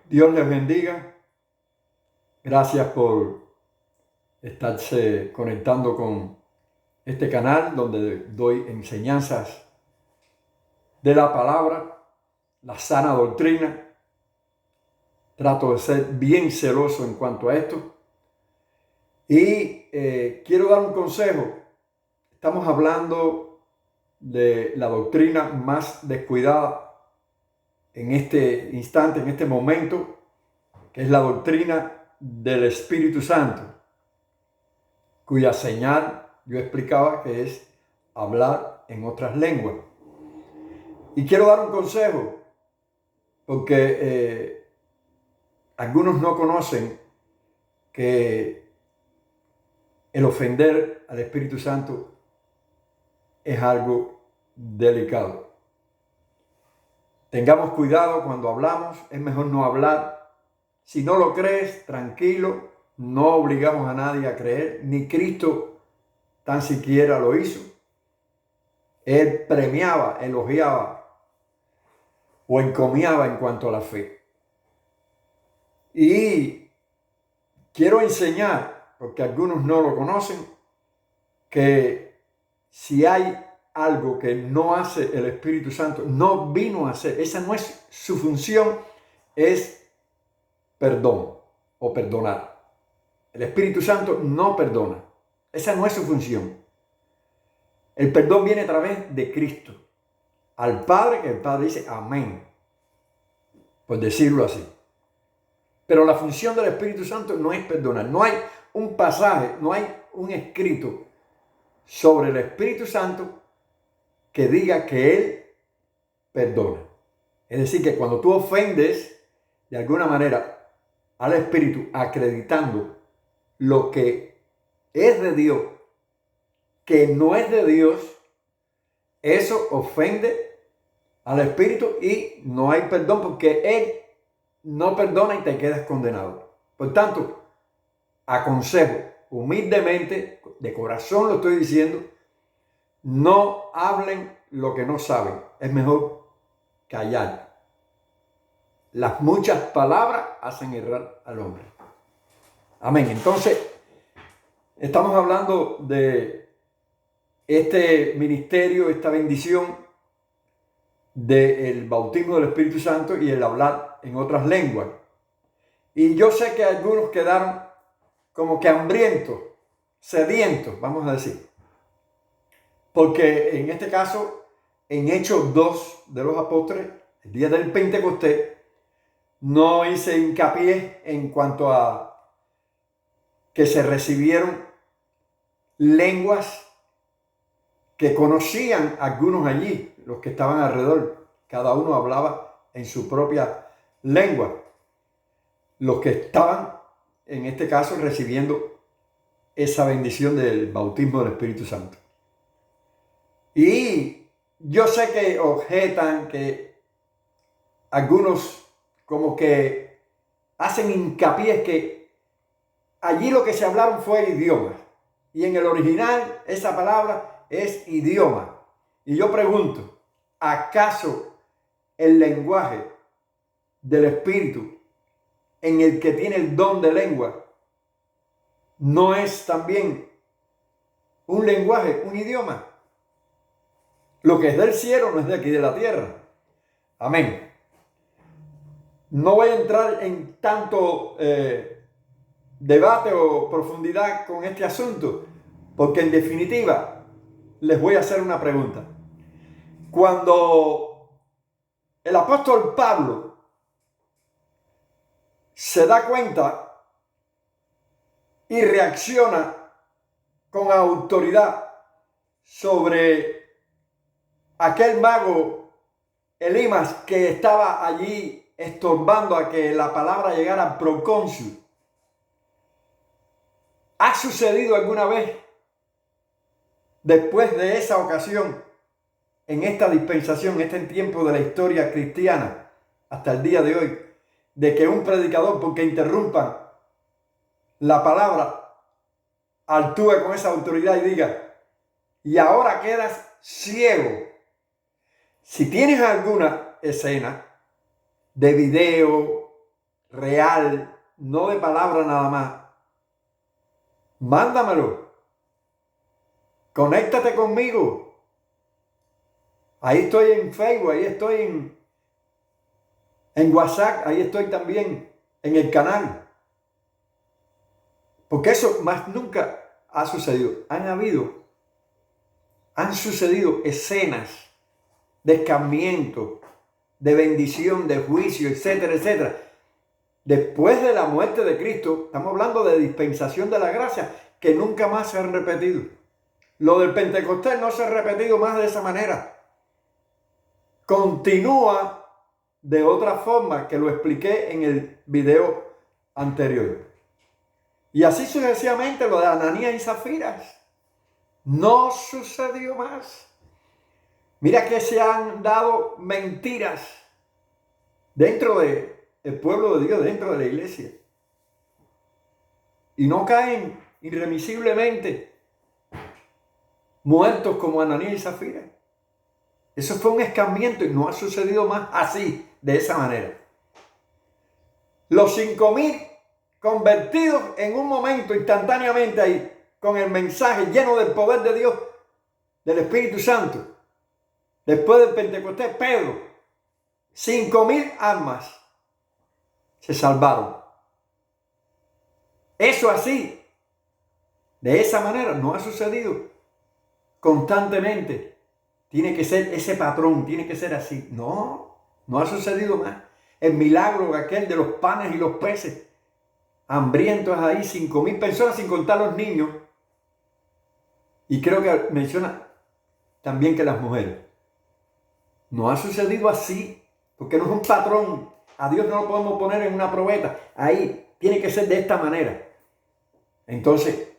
Dios les bendiga. Gracias por estarse conectando con este canal donde doy enseñanzas de la palabra, la sana doctrina. Trato de ser bien celoso en cuanto a esto. Y quiero dar un consejo. Estamos hablando de la doctrina más descuidada en este instante, en este momento, que es la doctrina del Espíritu Santo, cuya señal yo explicaba que es hablar en otras lenguas. Y quiero dar un consejo, porque algunos no conocen que el ofender al Espíritu Santo es algo delicado. Tengamos cuidado cuando hablamos, es mejor no hablar. Si no lo crees, tranquilo, no obligamos a nadie a creer, ni Cristo tan siquiera lo hizo. Él premiaba, elogiaba o encomiaba en cuanto a la fe. Y quiero enseñar, porque algunos no lo conocen, que si hay algo que no hace el Espíritu Santo, no vino a hacer, esa no es su función, es perdón o perdonar. El Espíritu Santo no perdona, esa no es su función. El perdón viene a través de Cristo al Padre, que el Padre dice amén, por decirlo así. Pero la función del Espíritu Santo no es perdonar. No hay un pasaje, no hay un escrito sobre el Espíritu Santo que diga que Él perdona. Es decir, que cuando tú ofendes de alguna manera al Espíritu acreditando lo que es de Dios, que no es de Dios, eso ofende al Espíritu y no hay perdón porque Él no perdona y te quedas condenado. Por tanto, aconsejo humildemente, de corazón lo estoy diciendo, no hablen lo que no saben. Es mejor callar. Las muchas palabras hacen errar al hombre. Amén. Entonces, estamos hablando de este ministerio, esta bendición del bautismo del Espíritu Santo y el hablar en otras lenguas. Y yo sé que algunos quedaron como que hambrientos, sedientos, vamos a decir. Porque en este caso, en Hechos 2 de los Apóstoles, el día del Pentecostés, no hice hincapié en cuanto a que se recibieron lenguas que conocían algunos allí, los que estaban alrededor. Cada uno hablaba en su propia lengua. Los que estaban, en este caso, recibiendo esa bendición del bautismo del Espíritu Santo. Y yo sé que objetan, que algunos como que hacen hincapié que allí lo que se hablaron fue idioma. Y en el original esa palabra es idioma. Y yo pregunto, ¿acaso el lenguaje del Espíritu en el que tiene el don de lengua no es también un lenguaje, un idioma? Lo que es del cielo no es de aquí de la tierra. Amén. No voy a entrar en tanto debate o profundidad con este asunto, porque en definitiva les voy a hacer una pregunta. Cuando el apóstol Pablo se da cuenta y reacciona con autoridad sobre aquel mago Elimas que estaba allí estorbando a que la palabra llegara al procónsul, ¿ha sucedido alguna vez después de esa ocasión, en esta dispensación, en este tiempo de la historia cristiana, hasta el día de hoy, de que un predicador, porque interrumpan la palabra, actúe con esa autoridad y diga, y ahora quedas ciego? Si tienes alguna escena de video, real, no de palabra nada más, mándamelo. Conéctate conmigo. Ahí estoy en Facebook, ahí estoy en WhatsApp, ahí estoy también en el canal. Porque eso más nunca ha sucedido. Han sucedido escenas de escarmiento, de bendición, de juicio, etcétera, etcétera. Después de la muerte de Cristo, estamos hablando de dispensación de la gracia, que nunca más se han repetido. Lo del Pentecostés no se ha repetido más de esa manera. Continúa de otra forma que lo expliqué en el video anterior. Y así sucesivamente lo de Ananías y Zafiras. No sucedió más. Mira que se han dado mentiras dentro del pueblo de Dios, dentro de la iglesia. Y no caen irremisiblemente muertos como Ananías y Zafira. Eso fue un escarmiento y no ha sucedido más así, de esa manera. Los 5,000 convertidos en un momento, instantáneamente ahí, con el mensaje lleno del poder de Dios, del Espíritu Santo. Después del Pentecostés, Pedro, 5,000 almas se salvaron. Eso así, de esa manera, no ha sucedido constantemente. Tiene que ser ese patrón, tiene que ser así. No ha sucedido más. El milagro aquel de los panes y los peces, hambrientos ahí, 5,000 personas, sin contar los niños. Y creo que menciona también que las mujeres. No ha sucedido así, porque no es un patrón. A Dios no lo podemos poner en una probeta. Ahí tiene que ser de esta manera. Entonces,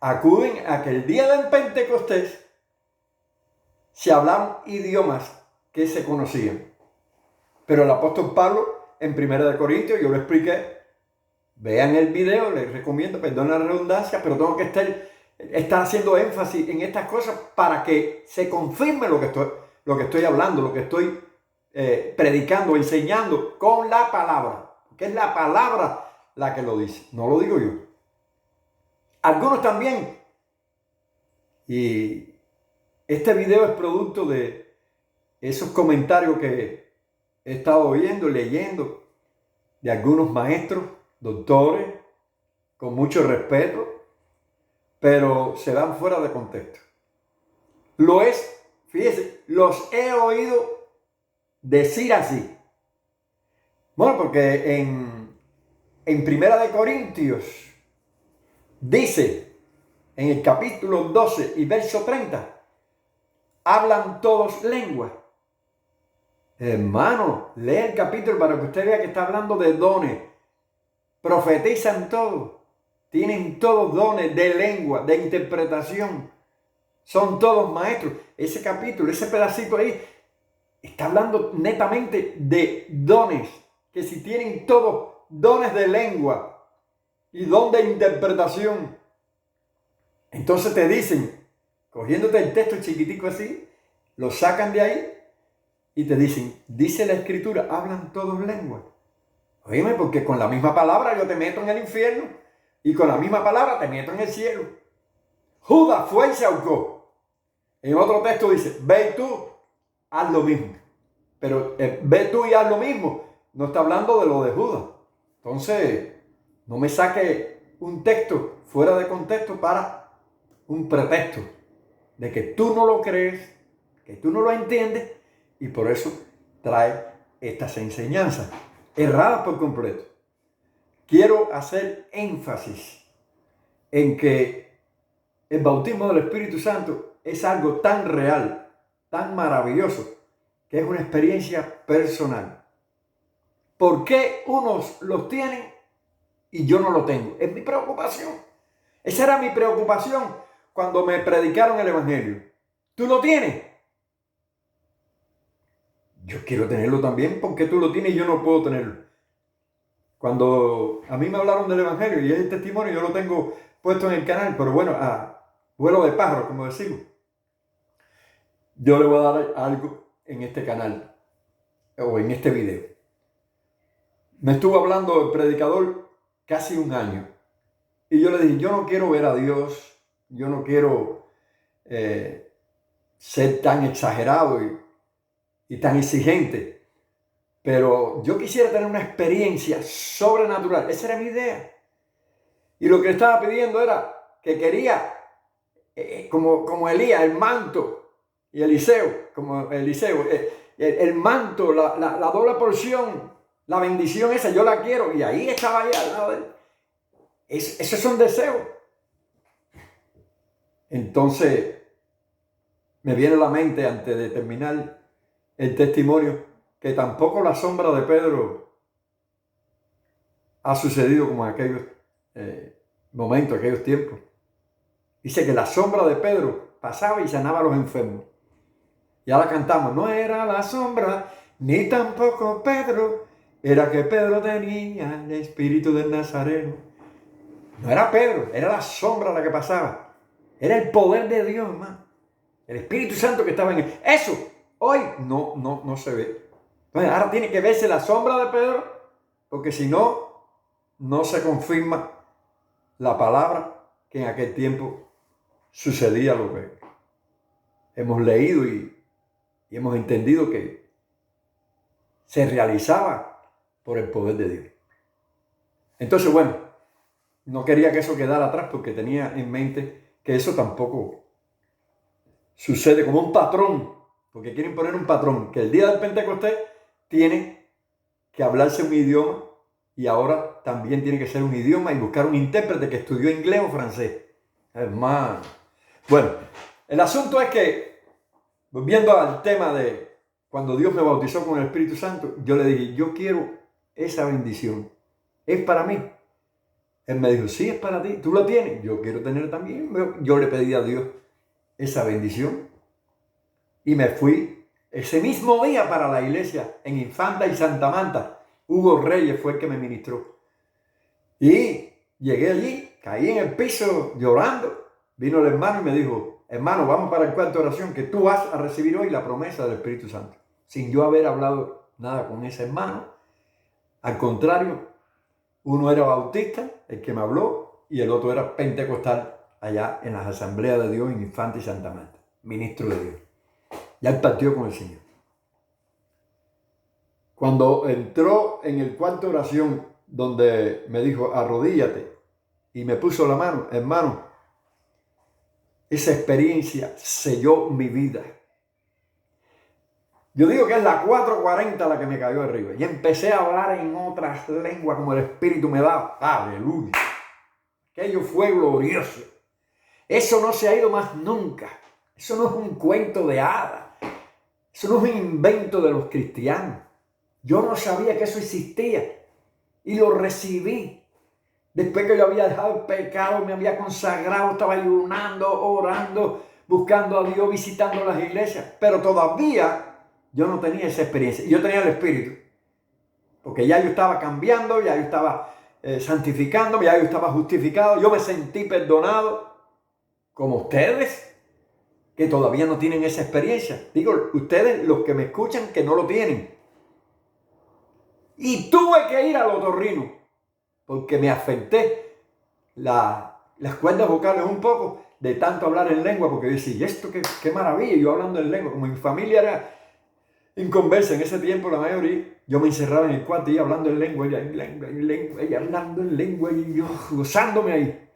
acuden a que el día del Pentecostés se hablaban idiomas que se conocían. Pero el apóstol Pablo, en 1 Corintios, yo lo expliqué. Vean el video, les recomiendo, perdón la redundancia, pero tengo que estar haciendo énfasis en estas cosas para que se confirme lo que estoy hablando, lo que estoy predicando, enseñando con la palabra. Que es la palabra la que lo dice, no lo digo yo. Algunos también, y este video es producto de esos comentarios que he estado oyendo, leyendo, de algunos maestros, doctores, con mucho respeto, pero se dan fuera de contexto. Fíjese, los he oído decir así. Bueno, porque en 1 Corintios dice, en el capítulo 12 y verso 30, hablan todos lenguas. Hermano, lee el capítulo para que usted vea que está hablando de dones. Profetizan todos. Tienen todos dones de lengua, de interpretación. Son todos maestros. Ese capítulo, ese pedacito ahí, está hablando netamente de dones. Que si tienen todos dones de lengua y don de interpretación. Entonces te dicen, cogiéndote el texto chiquitico así, lo sacan de ahí y te dicen, dice la Escritura, hablan todos lenguas. Oíme, porque con la misma palabra yo te meto en el infierno y con la misma palabra te meto en el cielo. Judas fue y se ahorcó. En otro texto dice, ve tú, haz lo mismo. Pero ve tú y haz lo mismo. No está hablando de lo de Judas. Entonces, no me saque un texto fuera de contexto para un pretexto de que tú no lo crees, que tú no lo entiendes y por eso trae estas enseñanzas erradas por completo. Quiero hacer énfasis en que el bautismo del Espíritu Santo es algo tan real, tan maravilloso, que es una experiencia personal. ¿Por qué unos los tienen y yo no lo tengo? Es mi preocupación. Esa era mi preocupación cuando me predicaron el Evangelio. ¿Tú lo tienes? Yo quiero tenerlo también. ¿Por qué tú lo tienes y yo no puedo tenerlo? Cuando a mí me hablaron del Evangelio y ese testimonio yo lo tengo puesto en el canal, pero bueno, a vuelo de pájaro, como decimos. Yo le voy a dar algo en este canal o en este video. me estuvo hablando el predicador casi un año. Y yo le dije, yo no quiero ver a Dios, yo no quiero ser tan exagerado y tan exigente, pero yo quisiera tener una experiencia sobrenatural. Esa era mi idea. Y lo que le estaba pidiendo era que quería, como Elías, el manto, y Eliseo, como Eliseo, el manto, la doble porción, la bendición esa, yo la quiero. Y ahí estaba ahí al lado de él. Esos son deseos. Entonces, me viene a la mente, antes de terminar el testimonio, que tampoco la sombra de Pedro ha sucedido como en aquellos momentos, aquellos tiempos. Dice que la sombra de Pedro pasaba y sanaba a los enfermos. Y ahora cantamos, no era la sombra, ni tampoco Pedro, era que Pedro tenía el espíritu del Nazareno. No era Pedro, era la sombra la que pasaba. Era el poder de Dios, hermano. El Espíritu Santo que estaba en él. Eso hoy no se ve. Entonces ahora tiene que verse la sombra de Pedro, porque si no, no se confirma la palabra que en aquel tiempo sucedía lo que hemos leído y hemos entendido que se realizaba por el poder de Dios. Entonces, bueno, no quería que eso quedara atrás porque tenía en mente que eso tampoco sucede como un patrón, porque quieren poner un patrón, que el día del Pentecostés tiene que hablarse un idioma y ahora también tiene que ser un idioma y buscar un intérprete que estudió inglés o francés. Hermano. Bueno, el asunto es que, volviendo al tema de cuando Dios me bautizó con el Espíritu Santo, yo le dije, yo quiero esa bendición. ¿Es para mí? Él me dijo, sí, es para ti. ¿Tú lo tienes? Yo quiero tener también. Yo le pedí a Dios esa bendición y me fui ese mismo día para la iglesia en Infanta y Santa Marta. Hugo Reyes fue el que me ministró. Y llegué allí, caí en el piso llorando. Vino el hermano y me dijo, hermano, vamos para el cuarto de oración, que tú vas a recibir hoy la promesa del Espíritu Santo. Sin yo haber hablado nada con ese hermano. Al contrario, uno era bautista, el que me habló, y el otro era pentecostal, allá en las asambleas de Dios en Infanta y Santa Marta, ministro de Dios. Ya él partió con el Señor. Cuando entró en el cuarto de oración, donde me dijo, arrodíllate, y me puso la mano, hermano, esa experiencia selló mi vida. Yo digo que es la 440 la que me cayó arriba. Y empecé a hablar en otras lenguas como el Espíritu me daba. ¡Aleluya! Aquello fue glorioso. Eso no se ha ido más nunca. Eso no es un cuento de hadas. Eso no es un invento de los cristianos. Yo no sabía que eso existía. Y lo recibí. Después que yo había dejado el pecado, me había consagrado, estaba ayunando, orando, buscando a Dios, visitando las iglesias. Pero todavía yo no tenía esa experiencia. Yo tenía el Espíritu. Porque ya yo estaba cambiando, ya yo estaba santificándome, ya yo estaba justificado. Yo me sentí perdonado. Como ustedes, que todavía no tienen esa experiencia. Digo, ustedes, los que me escuchan, que no lo tienen. Y tuve que ir al otorrino, porque me afecté las cuerdas vocales un poco de tanto hablar en lengua, porque yo decía, ¿y esto qué maravilla? Yo hablando en lengua, como mi familia era inconversa en ese tiempo, la mayoría, yo me encerraba en el cuarto y hablando en lengua, ella hablando en lengua, y yo gozándome ahí.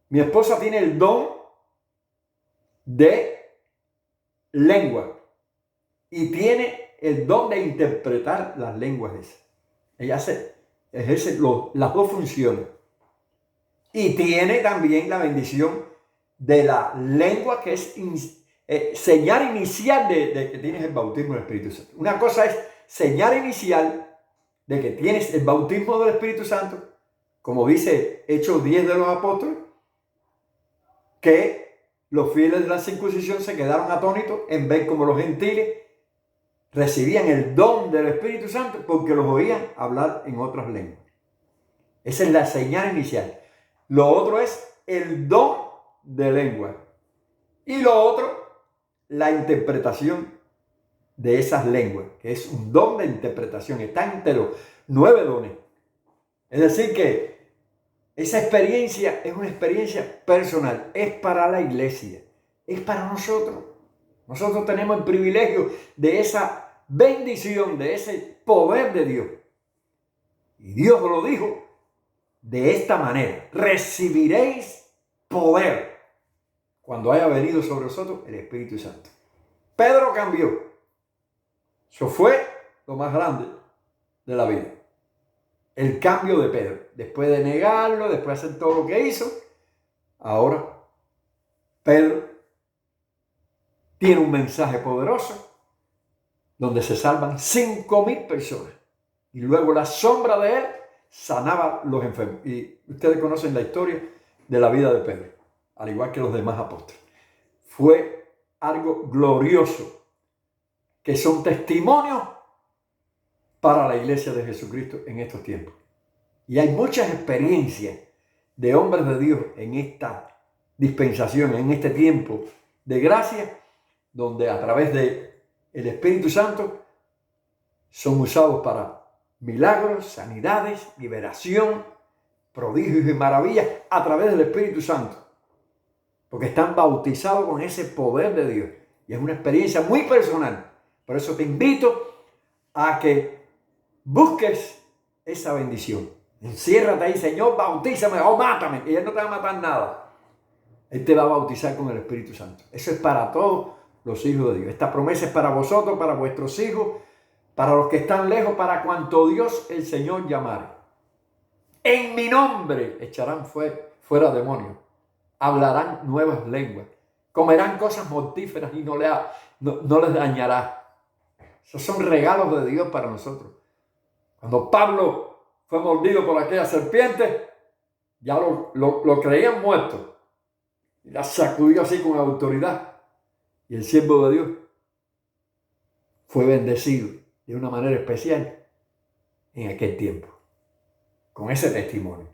Mi esposa tiene el don de lengua y tiene el don de interpretar las lenguas esas. Ella ejerce las dos funciones y tiene también la bendición de la lengua, que es señal inicial de que tienes el bautismo del Espíritu Santo. Una cosa es señal inicial de que tienes el bautismo del Espíritu Santo, como dice Hechos 10 de los apóstoles, que los fieles de la circuncisión se quedaron atónitos en ver cómo los gentiles recibían el don del Espíritu Santo porque los oían hablar en otras lenguas. Esa es la señal inicial. Lo otro es el don de lengua. Y lo otro, la interpretación de esas lenguas, que es un don de interpretación. Está entero. 9 dones. Es decir que esa experiencia es una experiencia personal, es para la iglesia, es para nosotros. Nosotros tenemos el privilegio de esa bendición, de ese poder de Dios. Y Dios lo dijo de esta manera: recibiréis poder cuando haya venido sobre vosotros el Espíritu Santo. Pedro cambió. Eso fue lo más grande de la vida. El cambio de Pedro. Después de negarlo, después de hacer todo lo que hizo, ahora Pedro tiene un mensaje poderoso donde se salvan 5,000 personas. Y luego la sombra de él sanaba a los enfermos. Y ustedes conocen la historia de la vida de Pedro, al igual que los demás apóstoles. Fue algo glorioso, que son testimonios para la iglesia de Jesucristo en estos tiempos. Y hay muchas experiencias de hombres de Dios en esta dispensación, en este tiempo de gracia, donde a través del Espíritu Santo son usados para milagros, sanidades, liberación, prodigios y maravillas a través del Espíritu Santo. Porque están bautizados con ese poder de Dios. Y es una experiencia muy personal. Por eso te invito a que busques esa bendición. Enciérrate ahí: Señor, bautízame o mátame. Y Él no te va a matar nada. Él te va a bautizar con el Espíritu Santo. Eso es para todos los hijos de Dios. Esta promesa es para vosotros, para vuestros hijos, para los que están lejos, para cuanto Dios el Señor llamare. En mi nombre echarán fuera demonios. Hablarán nuevas lenguas. Comerán cosas mortíferas y no les dañará. Esos son regalos de Dios para nosotros. Cuando Pablo fue mordido por aquella serpiente, ya lo creían muerto. Y la sacudió así con autoridad. Y el siervo de Dios fue bendecido de una manera especial en aquel tiempo, con ese testimonio.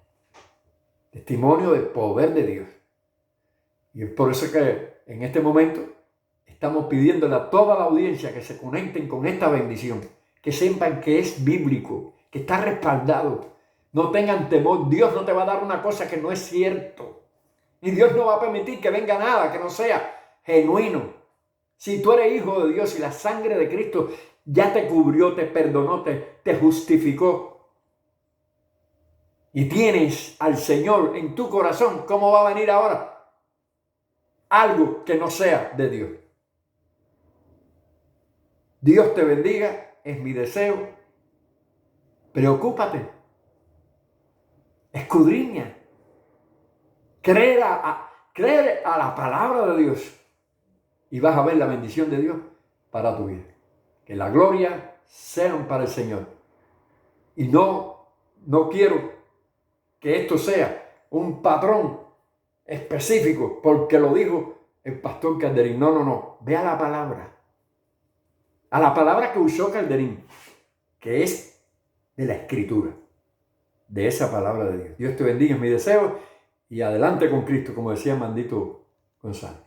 Testimonio del poder de Dios. Y es por eso que en este momento estamos pidiéndole a toda la audiencia que se conecten con esta bendición, que sepan que es bíblico, que está respaldado. No tengan temor. Dios no te va a dar una cosa que no es cierto. Y Dios no va a permitir que venga nada que no sea genuino. Si tú eres hijo de Dios y la sangre de Cristo ya te cubrió, te perdonó, te justificó, y tienes al Señor en tu corazón, ¿cómo va a venir ahora algo que no sea de Dios? Dios te bendiga, es mi deseo. Preocúpate, escudriña, creer a la palabra de Dios y vas a ver la bendición de Dios para tu vida. Que la gloria sea para el Señor. Y no quiero que esto sea un patrón específico porque lo dijo el pastor Calderín. No. Ve a la palabra. A la palabra que usó Calderín, que es de la Escritura, de esa palabra de Dios. Dios te bendiga, es mi deseo. Y adelante con Cristo, como decía Mandito González.